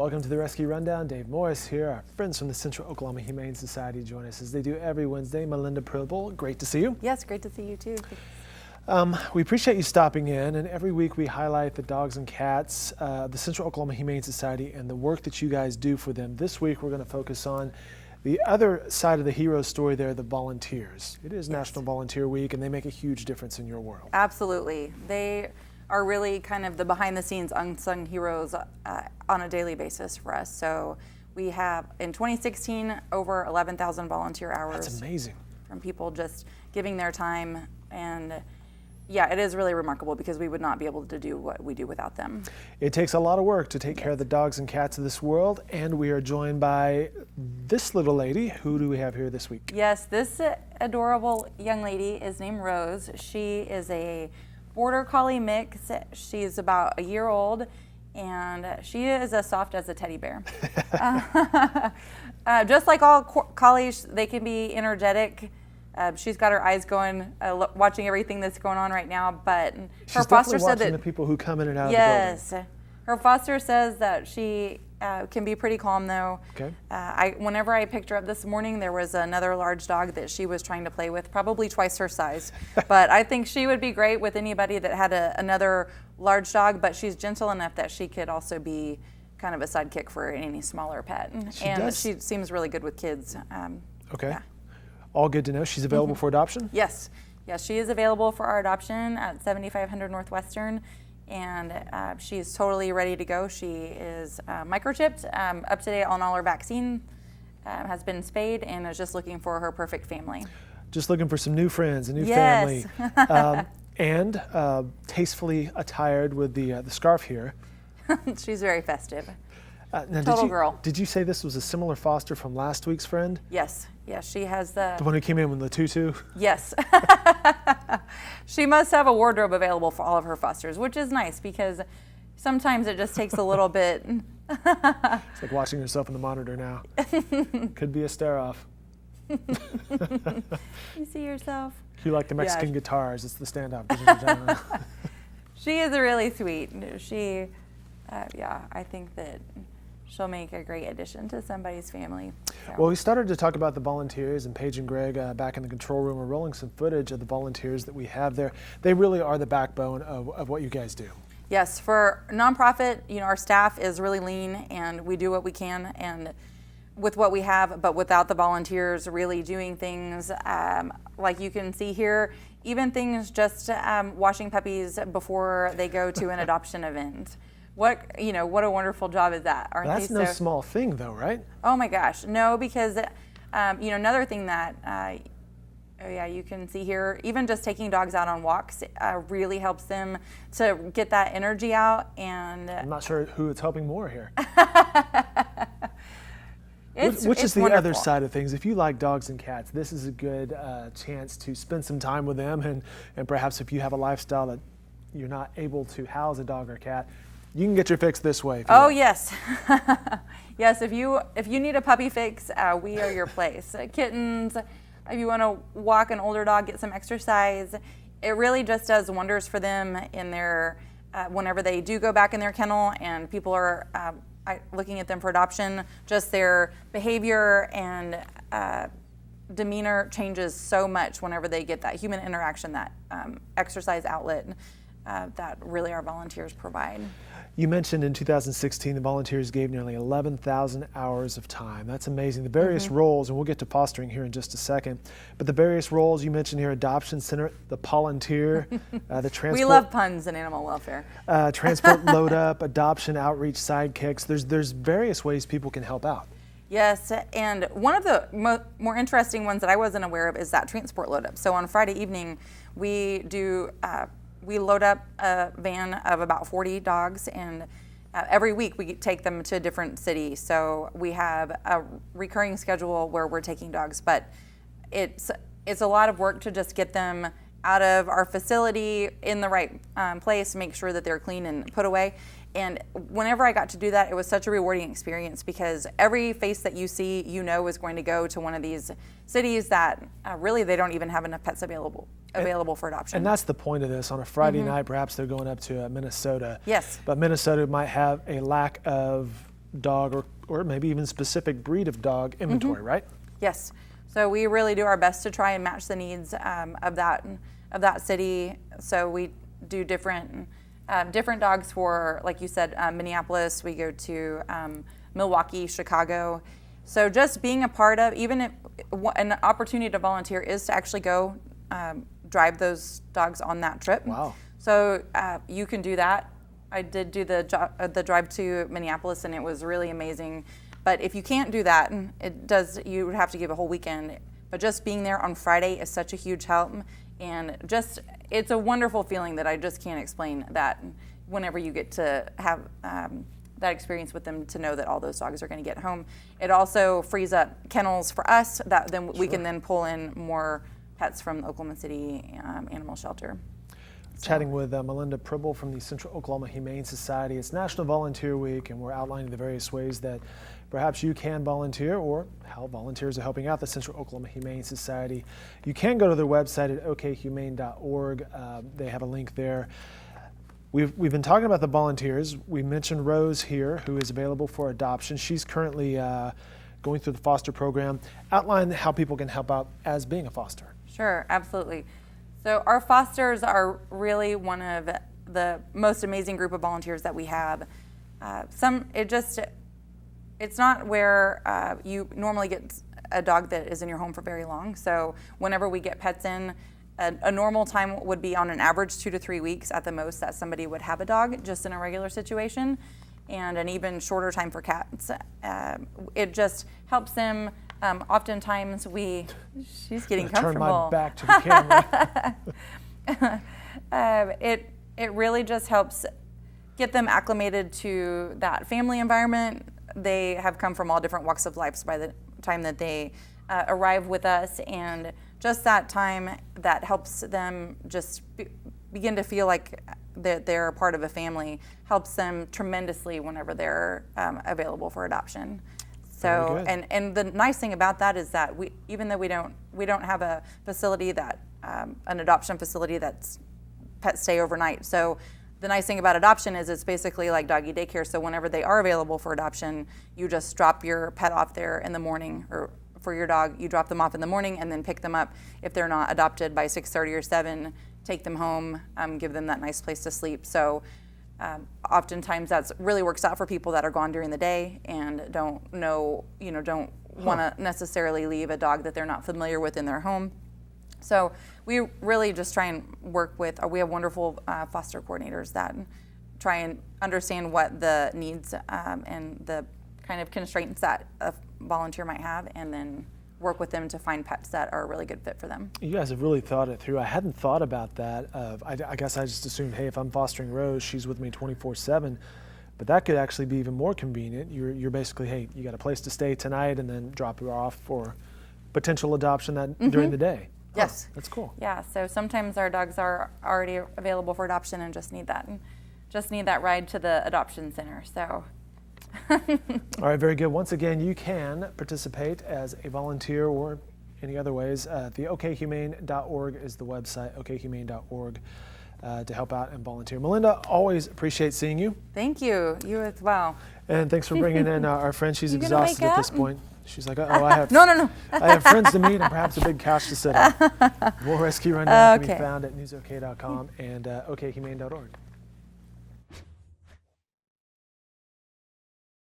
Welcome to the Rescue Rundown. Dave Morris here. Our friends from the Central Oklahoma Humane Society join us as they do every Wednesday. Melinda Pribble, great to see you. Yes, great to see you too. We appreciate you stopping in, and every week we highlight the dogs and cats, the Central Oklahoma Humane Society, and the work that you guys do for them. This week we're going to focus on the other side of the hero story there, the volunteers. It is National Volunteer Week, and they make a huge difference in your world. Absolutely. They are really kind of the behind-the-scenes unsung heroes on a daily basis for us. So we have, in 2016, over 11,000 volunteer hours. That's amazing. From people just giving their time, and yeah, it is really remarkable because we would not be able to do what we do without them. It takes a lot of work to take care of the dogs and cats of this world, and we are joined by this little lady. Who do we have here this week? Yes, this adorable young lady is named Rose. She is a Border Collie mix. She's about a year old, and she is as soft as a teddy bear. Just like all collies, they can be energetic. She's got her eyes going, watching everything that's going on right now. But her foster said that the people who come in and out of yes, the building. Her foster says that she can be pretty calm though. Okay. Whenever I picked her up this morning, there was another large dog that she was trying to play with, probably twice her size. But I think she would be great with anybody that had another large dog. But she's gentle enough that she could also be kind of a sidekick for any smaller pet. She seems really good with kids. Okay. Yeah. All good to know. She's available for adoption? Yes. Yes, she is available for our adoption at 7500 Northwestern, and she is totally ready to go. She is microchipped, up to date on all her vaccine, has been spayed, and is just looking for her perfect family. Just looking for some new friends, a new family. And tastefully attired with the scarf here. She's very festive. Now, Total girl. Did you say this was a similar foster from last week's friend? Yes. Yes, she has the one who came in with the tutu? Yes. She must have a wardrobe available for all of her fosters, which is nice because sometimes it just takes a little bit. It's like watching yourself in the monitor now. Could be a stare-off. You see yourself? You like the Mexican guitars. It's the stand-up. She is really sweet. She, I think that she'll make a great addition to somebody's family. So. Well, we started to talk about the volunteers, and Paige and Greg back in the control room are rolling some footage of the volunteers that we have there. They really are the backbone of what you guys do. Yes, for nonprofit, our staff is really lean, and we do what we can and with what we have, but without the volunteers really doing things like you can see here, even things just washing puppies before they go to an adoption event. What a wonderful job is that, aren't they? That's no small thing though, right? Oh my gosh, no, because another thing that you can see here, even just taking dogs out on walks really helps them to get that energy out. And I'm not sure who it's helping more here. Which is the wonderful. Other side of things. If you like dogs and cats, this is a good chance to spend some time with them, and perhaps if you have a lifestyle that you're not able to house a dog or cat, you can get your fix this way. Oh yes, yes. If you need a puppy fix, we are your place. Kittens, if you want to walk an older dog, get some exercise, it really just does wonders for them in their whenever they do go back in their kennel and people are looking at them for adoption. Just their behavior and demeanor changes so much whenever they get that human interaction, that exercise outlet that really our volunteers provide. You mentioned in 2016 the volunteers gave nearly 11,000 hours of time. That's amazing. The various roles, and we'll get to fostering here in just a second, but the various roles you mentioned here: adoption center, the volunteer, the transport. We love puns in animal welfare. Transport, load up, adoption, outreach, sidekicks. There's various ways people can help out. Yes, and one of the more interesting ones that I wasn't aware of is that transport load up. So on Friday evening, we do. We load up a van of about 40 dogs, and every week we take them to a different city. So we have a recurring schedule where we're taking dogs, but it's a lot of work to just get them out of our facility in the right place, make sure that they're clean and put away. And whenever I got to do that, it was such a rewarding experience because every face that you see, is going to go to one of these cities that really they don't even have enough pets available for adoption. And that's the point of this. On a Friday night, perhaps they're going up to Minnesota. Yes. But Minnesota might have a lack of dog or maybe even specific breed of dog inventory, right? Yes. So we really do our best to try and match the needs of that city. So we do different dogs for, like you said, Minneapolis. We go to Milwaukee, Chicago. So just being a part of, even if an opportunity to volunteer is to actually go drive those dogs on that trip. Wow. So you can do that. I did do the drive to Minneapolis, and it was really amazing. But if you can't do that, you would have to give a whole weekend. But just being there on Friday is such a huge help, and it's a wonderful feeling that I just can't explain. That whenever you get to have that experience with them, to know that all those dogs are going to get home, it also frees up kennels for us. That then we can then pull in more pets from the Oklahoma City Animal Shelter. Chatting with Melinda Pribble from the Central Oklahoma Humane Society. It's National Volunteer Week, and we're outlining the various ways that perhaps you can volunteer or how volunteers are helping out the Central Oklahoma Humane Society. You can go to their website at okhumane.org. They have a link there. We've been talking about the volunteers. We mentioned Rose here, who is available for adoption. She's currently going through the foster program. Outline how people can help out as being a foster. Sure, absolutely. So our fosters are really one of the most amazing group of volunteers that we have. It's not where you normally get a dog that is in your home for very long. So whenever we get pets in, a normal time would be on an average 2 to 3 weeks at the most that somebody would have a dog just in a regular situation, and an even shorter time for cats. It just helps them. Oftentimes she's getting comfortable. Turn my back to the camera. It really just helps get them acclimated to that family environment. They have come from all different walks of life by the time that they arrive with us, and just that time that helps them just begin to feel like that they're a part of a family helps them tremendously whenever they're available for adoption. So, and the nice thing about that is that even though we don't have a facility that an adoption facility that's pets stay overnight. So the nice thing about adoption is it's basically like doggy daycare. So whenever they are available for adoption, you just drop your pet off there in the morning, or for your dog, you drop them off in the morning and then pick them up if they're not adopted by 6:30 or 7. Take them home, give them that nice place to sleep. So. Oftentimes that really works out for people that are gone during the day and don't want to necessarily leave a dog that they're not familiar with in their home. So we really just try and work with, we have wonderful foster coordinators that try and understand what the needs and the kind of constraints that a volunteer might have, and then work with them to find pets that are a really good fit for them. You guys have really thought it through. I hadn't thought about that. I guess I just assumed, hey, if I'm fostering Rose, she's with me 24/7. But that could actually be even more convenient. You're basically, hey, you got a place to stay tonight, and then drop her off for potential adoption during the day. Yes. That's cool. Yeah, so sometimes our dogs are already available for adoption and just need that ride to the adoption center. So. All right, very good. Once again, you can participate as a volunteer or any other ways. The okhumane.org is the website, okhumane.org, to help out and volunteer. Melinda, always appreciate seeing you. Thank you. You as well. And thanks for bringing in our friend. She's exhausted at this point. She's like, I have No. I have friends to meet and perhaps a big couch to sit on. More Rescue Rundown can be found at newsok.com and okhumane.org.